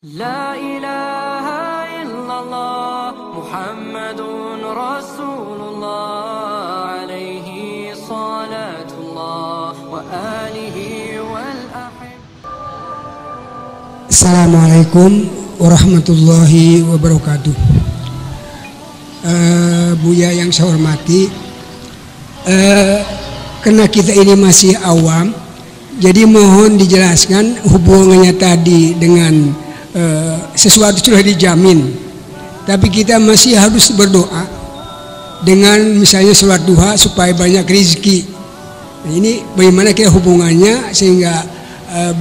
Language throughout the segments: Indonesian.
La ilaha illallah Muhammadun Rasulullah alaihi salatullah wa alihi wal ahib. Assalamualaikum warahmatullahi wabarakatuh. Buya yang saya hormati, karena kita ini masih awam, jadi mohon dijelaskan hubungannya tadi dengan sesuatu sudah dijamin, tapi kita masih harus berdoa dengan misalnya sholat duha supaya banyak rezeki. Nah, ini bagaimana kira hubungannya sehingga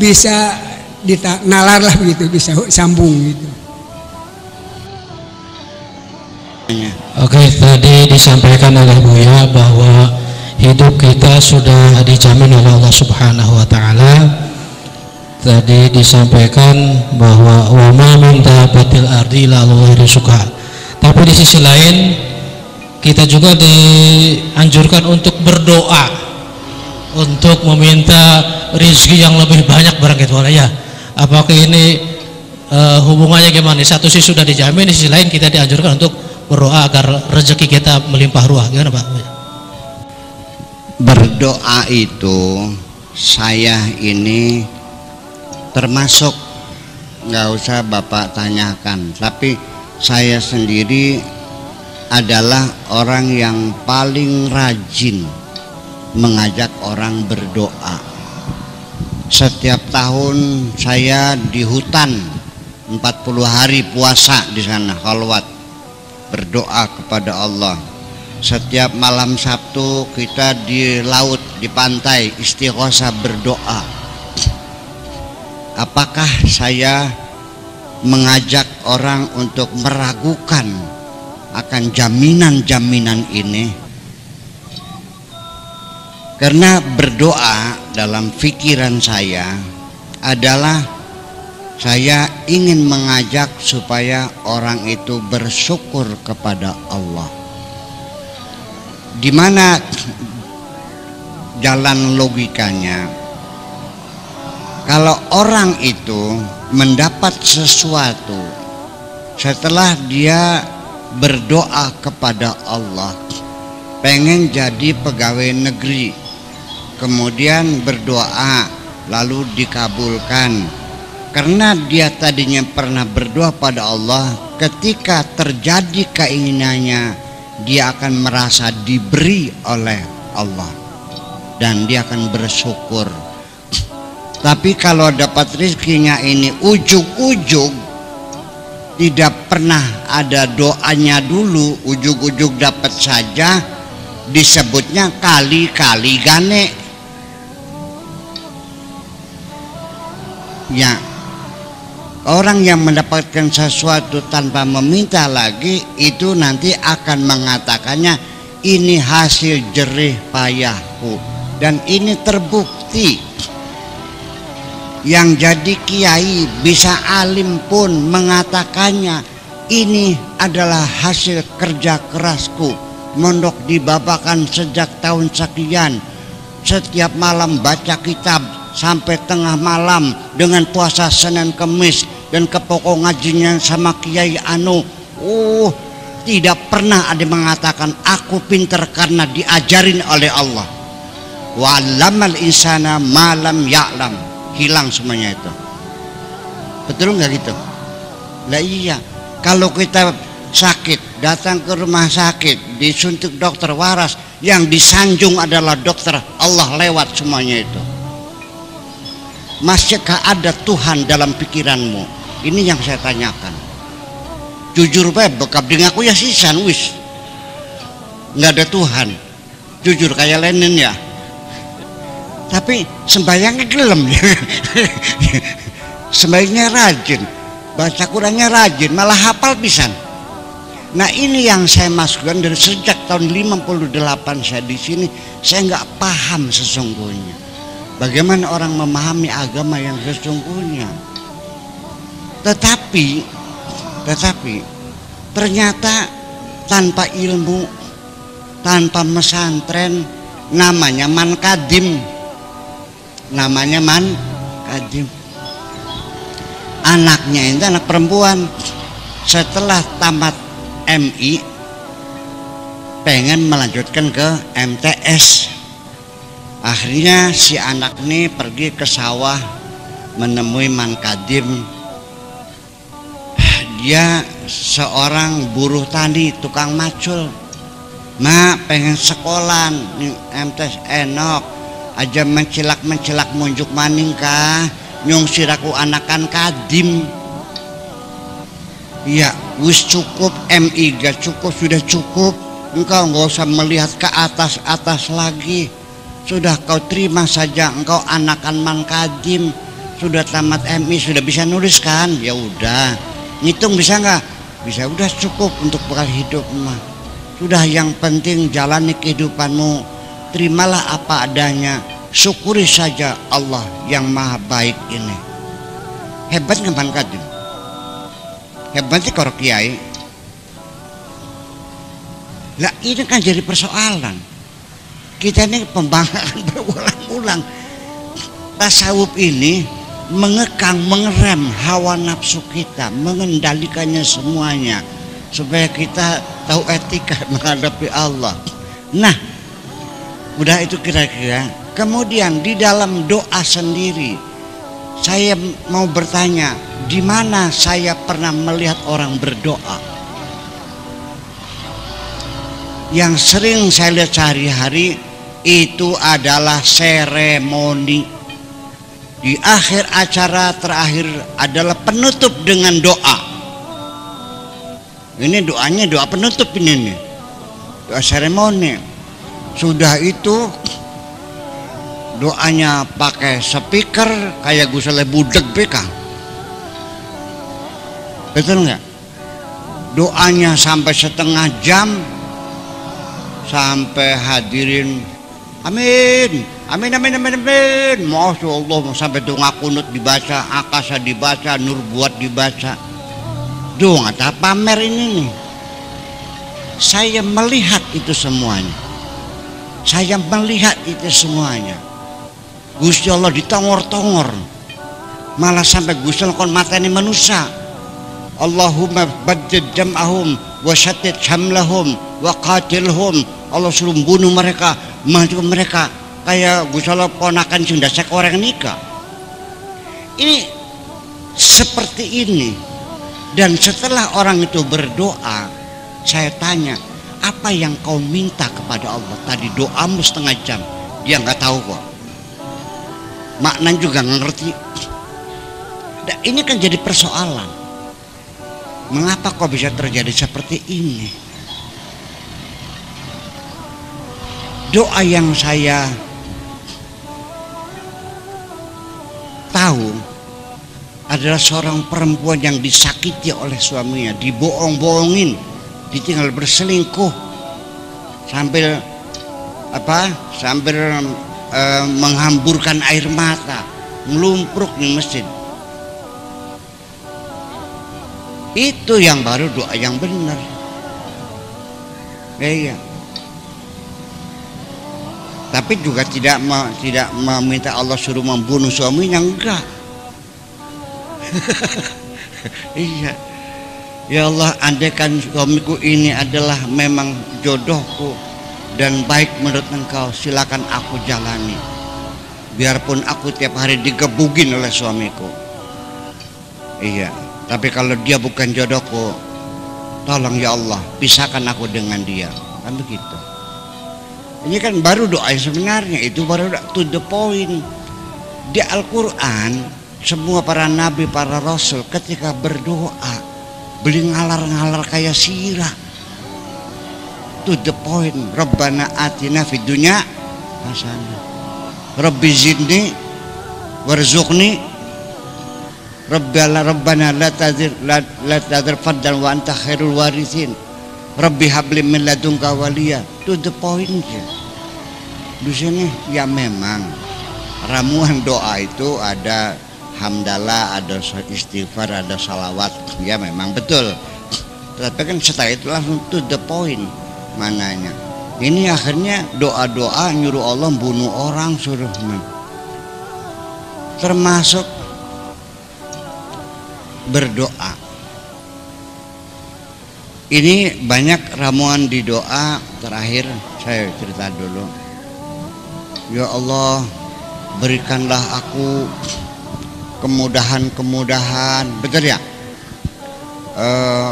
bisa nalar lah begitu, bisa sambung gitu. Oke, tadi disampaikan oleh Buya bahwa hidup kita sudah dijamin oleh Allah Subhanahu wa taala. Tadi disampaikan bahwa wa ma min dabbatil ardi illa 'ala rizquha. Tapi di sisi lain kita juga dianjurkan untuk berdoa untuk meminta rezeki yang lebih banyak barangkali ya. Apakah ini hubungannya gimana? Satu sisi sudah dijamin, di sisi lain kita dianjurkan untuk berdoa agar rezeki kita melimpah ruah. Gimana Pak? Berdoa itu saya ini termasuk, nggak usah Bapak tanyakan, tapi saya sendiri adalah orang yang paling rajin mengajak orang berdoa. Setiap tahun saya di hutan 40 hari puasa di sana, khalwat berdoa kepada Allah. Setiap malam Sabtu kita di laut, di pantai istighosah berdoa. Apakah saya mengajak orang untuk meragukan akan jaminan-jaminan ini? Karena berdoa dalam pikiran saya adalah saya ingin mengajak supaya orang itu bersyukur kepada Allah. Di mana jalan logikanya? Kalau orang itu mendapat sesuatu setelah dia berdoa kepada Allah, pengen jadi pegawai negeri, kemudian berdoa lalu dikabulkan, karena dia tadinya pernah berdoa pada Allah, ketika terjadi keinginannya dia akan merasa diberi oleh Allah dan dia akan bersyukur. Tapi kalau dapat rezekinya ini ujug-ujug, tidak pernah ada doanya dulu, ujug-ujug dapat saja, disebutnya kali-kali gane. Ya, orang yang mendapatkan sesuatu tanpa meminta lagi, itu nanti akan mengatakannya ini hasil jerih payahku, dan ini terbukti. Yang jadi kiai bisa alim pun mengatakannya, ini adalah hasil kerja kerasku. Mondok di Babakan sejak tahun sekian, setiap malam baca kitab sampai tengah malam dengan puasa Senin Kemis, dan ke pokok ngajinya sama Kiai Anu. Tidak pernah ada mengatakan aku pinter karena diajarin oleh Allah. Wa 'allamal insana ma lam ya'lam. Hilang semuanya itu. Betul nggak gitu? Lah iya, kalau kita sakit datang ke rumah sakit, disuntik dokter waras, yang disanjung adalah dokter Allah lewat semuanya itu. Masihkah ada Tuhan dalam pikiranmu? Ini yang saya tanyakan. Jujur bae bekap dengan aku ya sisan wis. Nggak ada Tuhan. Jujur kayak Lenin ya. Tapi sembayangnya gelem, sembayangnya rajin, baca Qurannya rajin, malah hafal pisan. Nah ini yang saya masukkan dari sejak tahun 58 saya di sini, saya nggak paham sesungguhnya. Bagaimana orang memahami agama yang sesungguhnya? Tetapi ternyata tanpa ilmu, tanpa pesantren, namanya man kadim. Anaknya itu anak perempuan. Setelah tamat MI pengen melanjutkan ke MTS. Akhirnya si anak ini pergi ke sawah menemui Man Kadim. Dia seorang buruh tani, tukang macul. Mak pengen sekolah MTS enok aja mencilak munjuk maning kah nyung siraku anakan Kadim. Ya wis cukup MI gak cukup, sudah cukup. Engkau nggak usah melihat ke atas lagi. Sudah kau terima saja engkau anakan Man Kadim. Sudah tamat MI, sudah bisa nulis kan? Ya udah. Ngitung bisa nggak? Bisa, udah cukup untuk bekal hidup mah. Sudah, yang penting jalani kehidupanmu. Terimalah apa adanya. Syukuri saja Allah yang maha baik ini. Hebat nggak Man Kadim? Hebat sih kalau kiai. Lah ini kan jadi persoalan. Kita ini pembangkangan berulang-ulang. Tasawuf ini mengekang, mengerem hawa nafsu kita, mengendalikannya semuanya supaya kita tahu etika menghadapi Allah. Nah, udah itu kira-kira. Kemudian di dalam doa sendiri, saya mau bertanya, di mana saya pernah melihat orang berdoa? Yang sering saya lihat sehari-hari itu adalah seremoni. Di akhir acara terakhir adalah penutup dengan doa. Ini doanya doa penutup ini nih. Doa seremoni. Sudah itu doanya pakai speaker kayak gusale budeg beka. Betul nggak? Doanya sampai setengah jam, sampai hadirin amin, amin, amin, amin, amin. Masya Allah, sampai doa kunut dibaca, akasa dibaca, nur buat dibaca. Doa tak pamer ini nih. Saya melihat itu semuanya. Saya melihat itu semuanya. Gusti Allah ditongor-tongor. Malah sampai Gusti Allah kon mateni manusia. Allahumma baddid jam'ahum wa syattid hamlahum wa qatilhum. Allah suruh bunuh mereka, maju mereka kayak Gusti Allah ponakan sing dasek orang nikah. Ini seperti ini. Dan setelah orang itu berdoa, saya tanya, apa yang kau minta kepada Allah? Tadi doamu setengah jam, dia nggak tahu kok. Maknanya juga nggak ngerti. Dan ini kan jadi persoalan. Mengapa kok bisa terjadi seperti ini? Doa yang saya tahu adalah seorang perempuan yang disakiti oleh suaminya, dibohong-bohongin, ditinggal berselingkuh, sambil menghamburkan air mata, ngelumpruk di masjid. Itu yang baru doa yang benar. Iya. Tapi juga tidak meminta Allah suruh membunuh suaminya, enggak. Iya. Ya Allah, andaikan suamiku ini adalah memang jodohku dan baik menurut Engkau, silakan aku jalani. Biarpun aku tiap hari digebugin oleh suamiku. Iya. Tapi kalau dia bukan jodohku, tolong ya Allah, pisahkan aku dengan dia. Kan begitu. Ini kan baru doa yang sebenarnya, itu baru to the point. Di Al-Quran, semua para nabi, para rasul ketika berdoa, beli ngalar-ngalar kayak sirah. To the point. Rabbana atina fid dunya hasanah. Rabbi zidni warzuqni. Rabbana la tadzir faddan wa anta khairul warithin. Rabbi habli min ladunka waliya. To the point ya. Di sini ya memang ramuan doa itu ada hamdalah, ada istighfar, ada salawat. Ya memang betul. Tapi kan setelah itu langsung to the point mananya. Ini akhirnya doa-doa nyuruh Allah bunuh orang, suruh termasuk berdoa. Ini banyak ramuan di doa. Terakhir saya cerita dulu. Ya Allah, berikanlah aku kemudahan-kemudahan. Betul ya?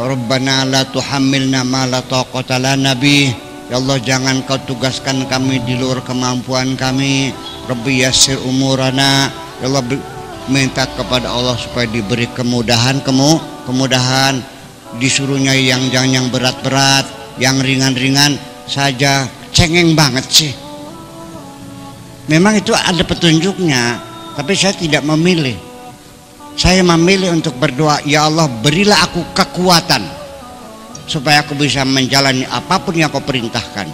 Rabbana la tuhammilna ma la taqata lana bih. Ya Allah, jangan kau tugaskan kami di luar kemampuan kami. Rabbi yassir umurana. Ya Allah, minta kepada Allah supaya diberi kemudahan, kemudahan. Disuruhnya yang jangan yang berat-berat, yang ringan-ringan saja. Cengeng banget sih. Memang itu ada petunjuknya, tapi saya tidak memilih. Saya memilih untuk berdoa, ya Allah, berilah aku kekuatan supaya aku bisa menjalani apapun yang kau perintahkan.